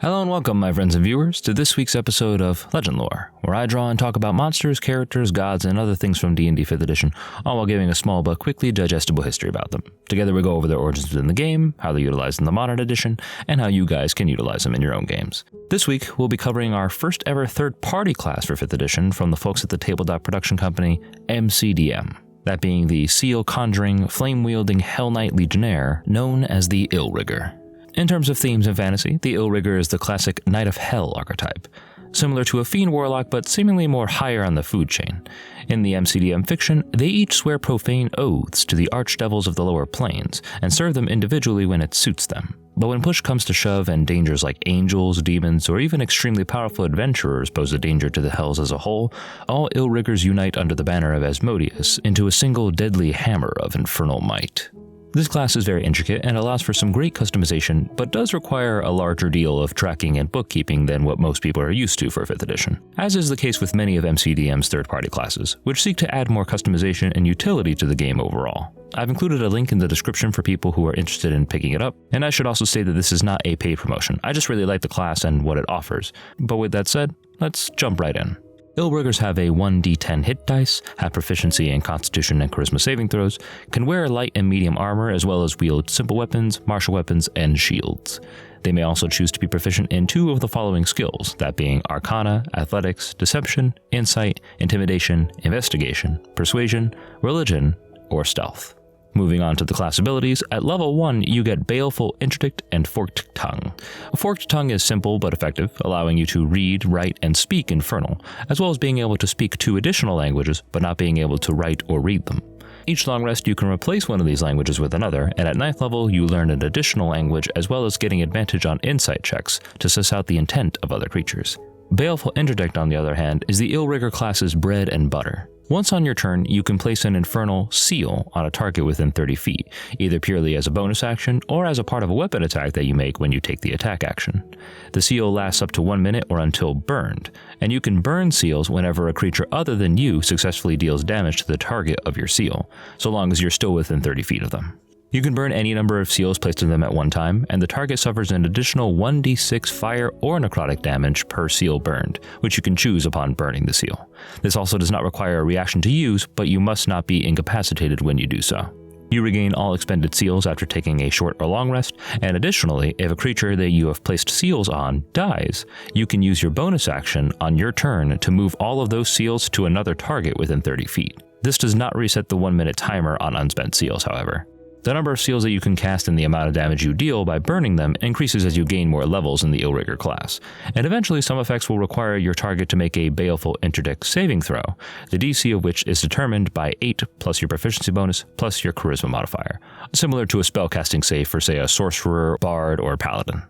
Hello and welcome, my friends and viewers, to this week's episode of Legendlore, where I draw and talk about monsters, characters, gods, and other things from D&D 5th edition, all while giving a small but quickly digestible history about them. Together we go over their origins within the game, how they're utilized in the modern edition, and how you guys can utilize them in your own games. This week, we'll be covering our first ever third-party class for 5th edition from the folks at the tabletop production company MCDM. That being the seal-conjuring, flame-wielding Hell Knight Legionnaire known as the Illrigger. In terms of themes and fantasy, the Illrigger is the classic Knight of Hell archetype, similar to a Fiend Warlock but seemingly more higher on the food chain. In the MCDM fiction, they each swear profane oaths to the archdevils of the lower planes, and serve them individually when it suits them. But when push comes to shove and dangers like angels, demons, or even extremely powerful adventurers pose a danger to the hells as a whole, all Illriggers unite under the banner of Asmodeus into a single deadly hammer of infernal might. This class is very intricate and allows for some great customization, but does require a larger deal of tracking and bookkeeping than what most people are used to for 5th edition, as is the case with many of MCDM's third-party classes, which seek to add more customization and utility to the game overall. I've included a link in the description for people who are interested in picking it up, and I should also say that this is not a paid promotion. I just really like the class and what it offers. But with that said, let's jump right in. Illriggers have a 1d10 hit dice, have proficiency in Constitution and Charisma saving throws, can wear light and medium armor as well as wield simple weapons, martial weapons, and shields. They may also choose to be proficient in 2 of the following skills, that being Arcana, Athletics, Deception, Insight, Intimidation, Investigation, Persuasion, Religion, or Stealth. Moving on to the class abilities, at level 1 you get Baleful Interdict and Forked Tongue. Forked Tongue is simple but effective, allowing you to read, write, and speak Infernal, as well as being able to speak 2 additional languages but not being able to write or read them. Each long rest you can replace one of these languages with another, and at 9th level you learn an additional language as well as getting advantage on insight checks to suss out the intent of other creatures. Baleful Interdict, on the other hand, is the Illrigger class's bread and butter. Once on your turn, you can place an infernal seal on a target within 30 feet, either purely as a bonus action or as a part of a weapon attack that you make when you take the attack action. The seal lasts up to 1 minute or until burned, and you can burn seals whenever a creature other than you successfully deals damage to the target of your seal, so long as you're still within 30 feet of them. You can burn any number of seals placed in them at one time, and the target suffers an additional 1d6 fire or necrotic damage per seal burned, which you can choose upon burning the seal. This also does not require a reaction to use, but you must not be incapacitated when you do so. You regain all expended seals after taking a short or long rest, and additionally, if a creature that you have placed seals on dies, you can use your bonus action on your turn to move all of those seals to another target within 30 feet. This does not reset the 1-minute timer on unspent seals, however. The number of seals that you can cast and the amount of damage you deal by burning them increases as you gain more levels in the Illrigger class, and eventually some effects will require your target to make a Baleful Interdict saving throw, the DC of which is determined by 8 plus your proficiency bonus plus your charisma modifier, similar to a spellcasting save for, say, a sorcerer, bard, or paladin.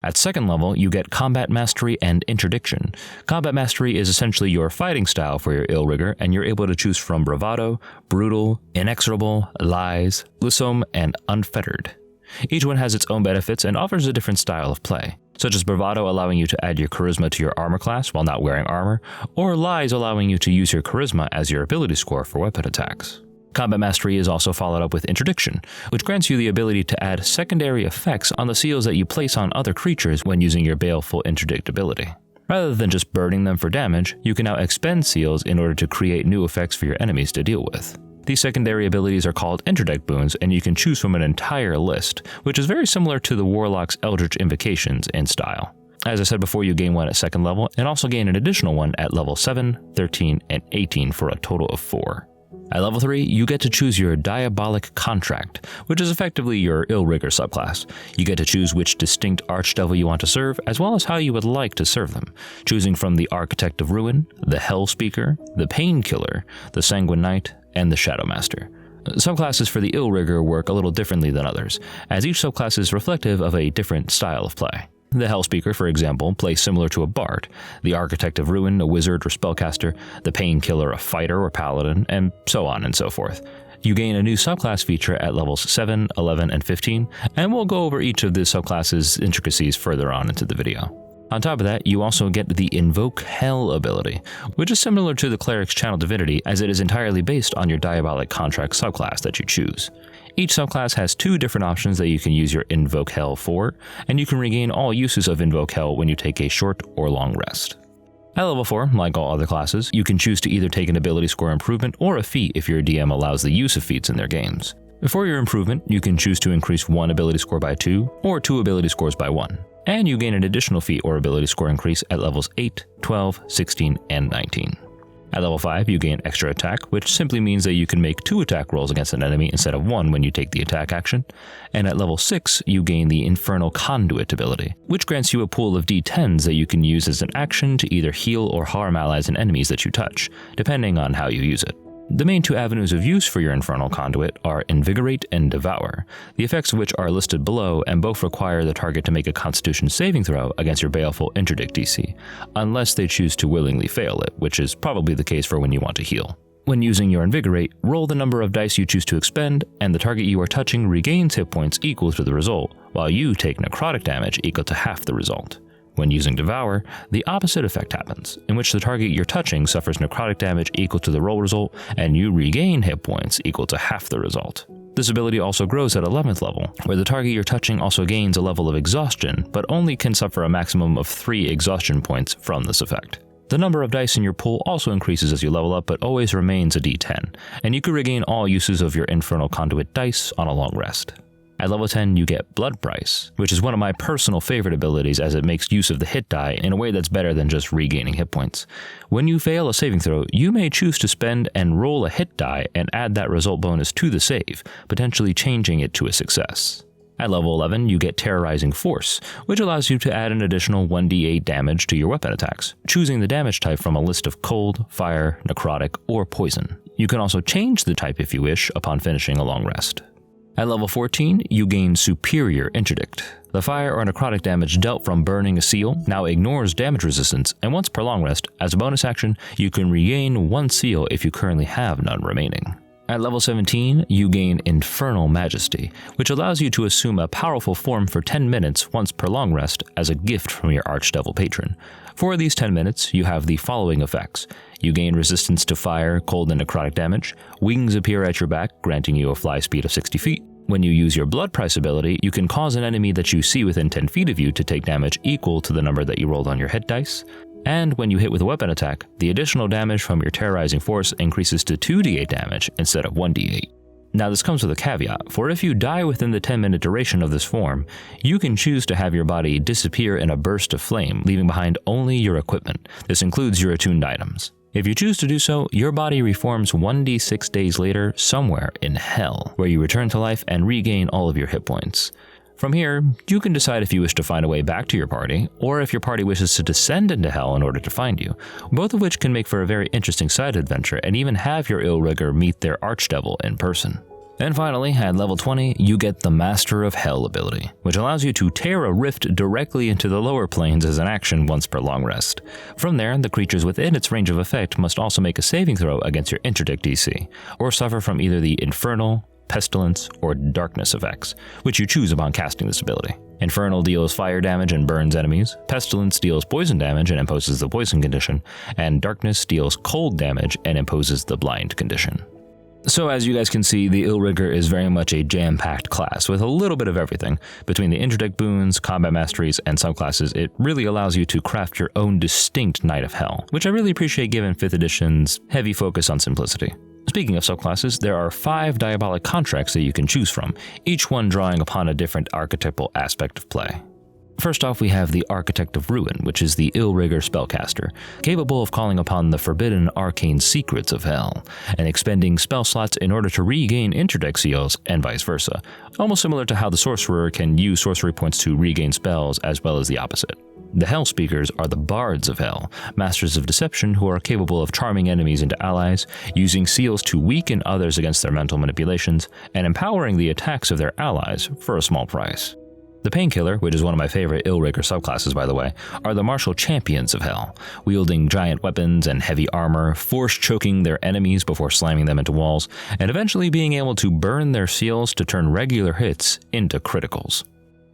At 2nd level, you get Combat Mastery and Interdiction. Combat Mastery is essentially your fighting style for your Illrigger, and you're able to choose from Bravado, Brutal, Inexorable, Lies, Lissom, and Unfettered. Each one has its own benefits and offers a different style of play, such as Bravado allowing you to add your Charisma to your armor class while not wearing armor, or Lies allowing you to use your Charisma as your ability score for weapon attacks. Combat Mastery is also followed up with Interdiction, which grants you the ability to add secondary effects on the seals that you place on other creatures when using your Baleful Interdict ability. Rather than just burning them for damage, you can now expend seals in order to create new effects for your enemies to deal with. These secondary abilities are called Interdict boons, and you can choose from an entire list, which is very similar to the Warlock's Eldritch Invocations in style. As I said before, you gain one at 2nd level, and also gain an additional one at level 7, 13, and 18 for a total of 4. At level 3, you get to choose your Diabolic Contract, which is effectively your Illrigger subclass. You get to choose which distinct archdevil you want to serve, as well as how you would like to serve them, choosing from the Architect of Ruin, the Hell Speaker, the Painkiller, the Sanguine Knight, and the Shadow Master. Subclasses for the Illrigger work a little differently than others, as each subclass is reflective of a different style of play. The Hell Speaker, for example, plays similar to a bard, the Architect of Ruin, a wizard or spellcaster, the Painkiller, a fighter or paladin, and so on and so forth. You gain a new subclass feature at levels 7, 11, and 15, and we'll go over each of the subclasses' intricacies further on into the video. On top of that, you also get the Invoke Hell ability, which is similar to the Cleric's Channel Divinity as it is entirely based on your Diabolic Contract subclass that you choose. Each subclass has 2 different options that you can use your Invoke Hell for, and you can regain all uses of Invoke Hell when you take a short or long rest. At level 4, like all other classes, you can choose to either take an ability score improvement or a feat if your DM allows the use of feats in their games. For your improvement, you can choose to increase 1 ability score by 2, or 2 ability scores by 1, and you gain an additional feat or ability score increase at levels 8, 12, 16, and 19. At level 5, you gain extra attack, which simply means that you can make 2 attack rolls against an enemy instead of 1 when you take the attack action. And at level 6, you gain the Infernal Conduit ability, which grants you a pool of D10s that you can use as an action to either heal or harm allies and enemies that you touch, depending on how you use it. The main 2 avenues of use for your Infernal Conduit are Invigorate and Devour, the effects of which are listed below, and both require the target to make a Constitution saving throw against your baleful interdict DC, unless they choose to willingly fail it, which is probably the case for when you want to heal. When using your Invigorate, roll the number of dice you choose to expend, and the target you are touching regains hit points equal to the result, while you take necrotic damage equal to half the result. When using Devour, the opposite effect happens, in which the target you're touching suffers necrotic damage equal to the roll result, and you regain hit points equal to half the result. This ability also grows at 11th level, where the target you're touching also gains a level of exhaustion, but only can suffer a maximum of 3 exhaustion points from this effect. The number of dice in your pool also increases as you level up, but always remains a D10, and you can regain all uses of your Infernal Conduit dice on a long rest. At level 10, you get Blood Price, which is one of my personal favorite abilities as it makes use of the hit die in a way that's better than just regaining hit points. When you fail a saving throw, you may choose to spend and roll a hit die and add that result bonus to the save, potentially changing it to a success. At level 11, you get Terrorizing Force, which allows you to add an additional 1d8 damage to your weapon attacks, choosing the damage type from a list of cold, fire, necrotic, or poison. You can also change the type if you wish upon finishing a long rest. At level 14, you gain Superior Interdict. The fire or necrotic damage dealt from burning a seal now ignores damage resistance, and once per long rest, as a bonus action, you can regain 1 seal if you currently have none remaining. At level 17, you gain Infernal Majesty, which allows you to assume a powerful form for 10 minutes once per long rest as a gift from your Archdevil patron. For these 10 minutes, you have the following effects. You gain resistance to fire, cold, and necrotic damage. Wings appear at your back, granting you a fly speed of 60 feet. When you use your Blood Price ability, you can cause an enemy that you see within 10 feet of you to take damage equal to the number that you rolled on your hit dice. And when you hit with a weapon attack, the additional damage from your Terrorizing Force increases to 2d8 damage instead of 1d8. Now this comes with a caveat, for if you die within the 10-minute duration of this form, you can choose to have your body disappear in a burst of flame, leaving behind only your equipment. This includes your attuned items. If you choose to do so, your body reforms 1d6 days later somewhere in hell, where you return to life and regain all of your hit points. From here, you can decide if you wish to find a way back to your party, or if your party wishes to descend into hell in order to find you, both of which can make for a very interesting side adventure and even have your Illrigger meet their Archdevil in person. And finally, at level 20, you get the Master of Hell ability, which allows you to tear a rift directly into the lower planes as an action once per long rest. From there, the creatures within its range of effect must also make a saving throw against your interdict DC, or suffer from either the Infernal, Pestilence, or Darkness effects, which you choose upon casting this ability. Infernal deals fire damage and burns enemies, Pestilence deals poison damage and imposes the poison condition, and Darkness deals cold damage and imposes the blind condition. So as you guys can see, the Illrigger is very much a jam-packed class with a little bit of everything. Between the interdict boons, combat masteries, and subclasses, it really allows you to craft your own distinct Knight of Hell, which I really appreciate given 5th edition's heavy focus on simplicity. Speaking of subclasses, there are 5 diabolic contracts that you can choose from, each one drawing upon a different archetypal aspect of play. First off, we have the Architect of Ruin, which is the Illrigger spellcaster, capable of calling upon the forbidden arcane secrets of hell, and expending spell slots in order to regain interdict seals, and vice versa, almost similar to how the Sorcerer can use sorcery points to regain spells as well as the opposite. The Hell Speakers are the Bards of Hell, masters of deception who are capable of charming enemies into allies, using seals to weaken others against their mental manipulations, and empowering the attacks of their allies for a small price. The Painkiller, which is one of my favorite Illrigger subclasses by the way, are the martial champions of hell, wielding giant weapons and heavy armor, force choking their enemies before slamming them into walls, and eventually being able to burn their seals to turn regular hits into criticals.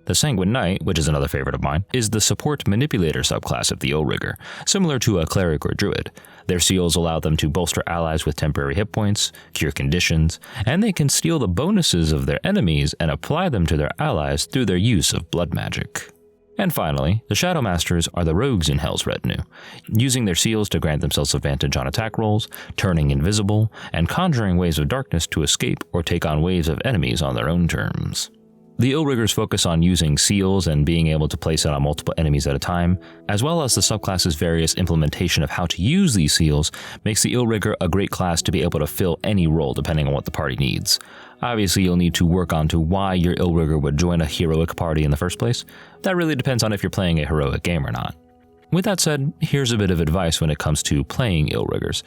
The Sanguine Knight, which is another favorite of mine, is the support manipulator subclass of the Illrigger, similar to a cleric or druid. Their seals allow them to bolster allies with temporary hit points, cure conditions, and they can steal the bonuses of their enemies and apply them to their allies through their use of blood magic. And finally, the Shadow Masters are the rogues in Hell's retinue, using their seals to grant themselves advantage on attack rolls, turning invisible, and conjuring waves of darkness to escape or take on waves of enemies on their own terms. The Illrigger's focus on using seals and being able to place it on multiple enemies at a time, as well as the subclass's various implementation of how to use these seals, makes the Illrigger a great class to be able to fill any role depending on what the party needs. Obviously, you'll need to work on to why your Illrigger would join a heroic party in the first place. That really depends on if you're playing a heroic game or not. With that said, here's a bit of advice when it comes to playing Illriggers.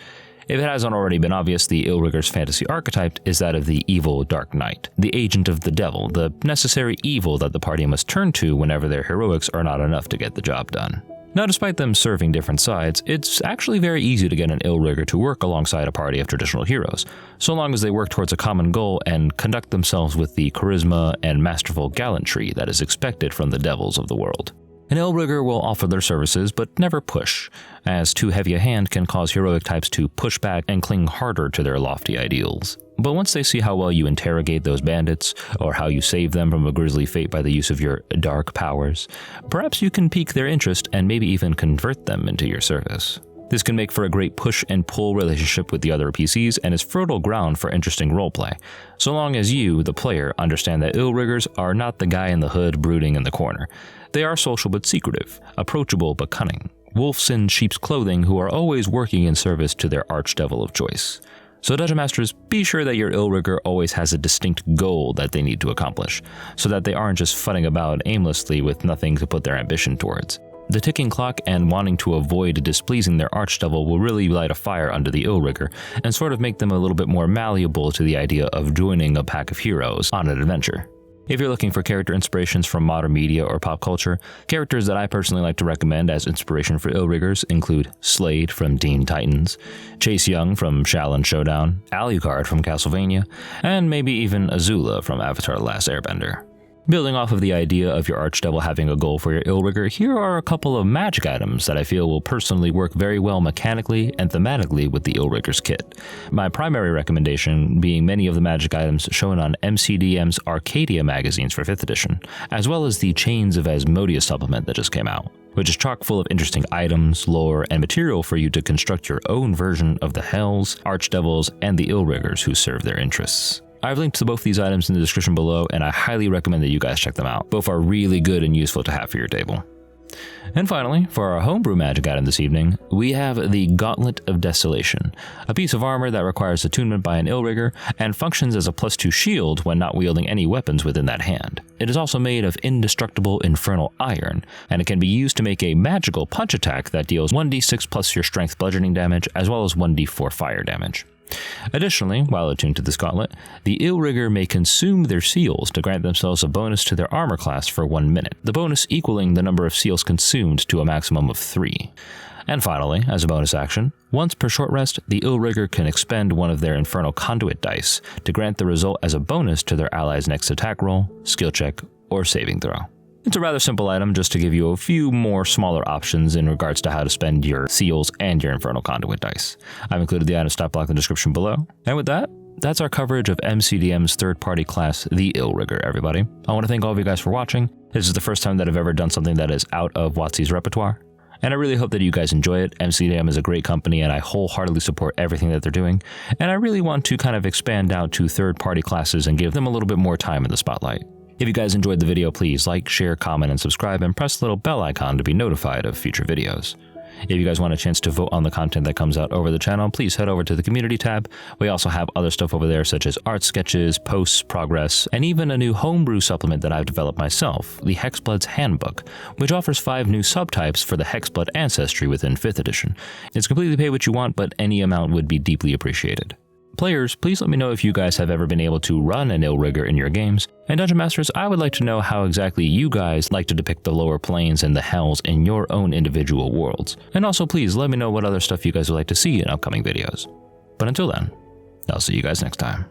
If it hasn't already been obvious, the Illrigger's fantasy archetype is that of the evil Dark Knight, the agent of the devil, the necessary evil that the party must turn to whenever their heroics are not enough to get the job done. Now, despite them serving different sides, it's actually very easy to get an Illrigger to work alongside a party of traditional heroes, so long as they work towards a common goal and conduct themselves with the charisma and masterful gallantry that is expected from the devils of the world. An Illrigger will offer their services, but never push, as too heavy a hand can cause heroic types to push back and cling harder to their lofty ideals. But once they see how well you interrogate those bandits, or how you save them from a grisly fate by the use of your dark powers, perhaps you can pique their interest and maybe even convert them into your service. This can make for a great push and pull relationship with the other NPCs and is fertile ground for interesting roleplay, so long as you, the player, understand that Illriggers are not the guy in the hood brooding in the corner. They are social but secretive, approachable but cunning, wolves in sheep's clothing who are always working in service to their archdevil of choice. So Dungeon Masters, be sure that your Illrigger always has a distinct goal that they need to accomplish, so that they aren't just fudding about aimlessly with nothing to put their ambition towards. The ticking clock and wanting to avoid displeasing their archdevil will really light a fire under the Illrigger and sort of make them a little bit more malleable to the idea of joining a pack of heroes on an adventure. If you're looking for character inspirations from modern media or pop culture, characters that I personally like to recommend as inspiration for Illriggers include Slade from Teen Titans, Chase Young from Shaolin Showdown, Alucard from Castlevania, and maybe even Azula from Avatar: The Last Airbender. Building off of the idea of your archdevil having a goal for your Illrigger, here are a couple of magic items that I feel will personally work very well mechanically and thematically with the Illrigger's kit. My primary recommendation being many of the magic items shown on MCDM's Arcadia magazines for 5th edition, as well as the Chains of Asmodeus supplement that just came out, which is chock full of interesting items, lore, and material for you to construct your own version of the Hells, Archdevils, and the Illriggers who serve their interests. I've linked to both these items in the description below, and I highly recommend that you guys check them out. Both are really good and useful to have for your table. And finally, for our homebrew magic item this evening, we have the Gauntlet of Desolation, a piece of armor that requires attunement by an Illrigger and functions as a +2 shield when not wielding any weapons within that hand. It is also made of indestructible infernal iron, and it can be used to make a magical punch attack that deals 1d6 plus your strength bludgeoning damage, as well as 1d4 fire damage. Additionally, while attuned to this gauntlet, the Illrigger may consume their seals to grant themselves a bonus to their armor class for 1 minute, the bonus equaling the number of seals consumed to a maximum of 3. And finally, as a bonus action, once per short rest, the Illrigger can expend one of their Infernal Conduit dice to grant the result as a bonus to their ally's next attack roll, skill check, or saving throw. It's a rather simple item just to give you a few more smaller options in regards to how to spend your seals and your Infernal Conduit dice. I've included the item stat block in the description below. And with that, that's our coverage of MCDM's third-party class, the Illrigger, everybody. I want to thank all of you guys for watching. This is the first time that I've ever done something that is out of WotC's repertoire, and I really hope that you guys enjoy it. MCDM is a great company, and I wholeheartedly support everything that they're doing, and I really want to kind of expand out to third-party classes and give them a little bit more time in the spotlight. If you guys enjoyed the video, please like, share, comment, and subscribe, and press the little bell icon to be notified of future videos. If you guys want a chance to vote on the content that comes out over the channel, please head over to the community tab. We also have other stuff over there such as art sketches, posts, progress, and even a new homebrew supplement that I've developed myself, the Hexblood's Handbook, which offers 5 new subtypes for the Hexblood ancestry within 5th edition. It's completely pay what you want, but any amount would be deeply appreciated. Players, please let me know if you guys have ever been able to run an Illrigger in your games. And Dungeon Masters, I would like to know how exactly you guys like to depict the lower planes and the hells in your own individual worlds. And also please let me know what other stuff you guys would like to see in upcoming videos. But until then, I'll see you guys next time.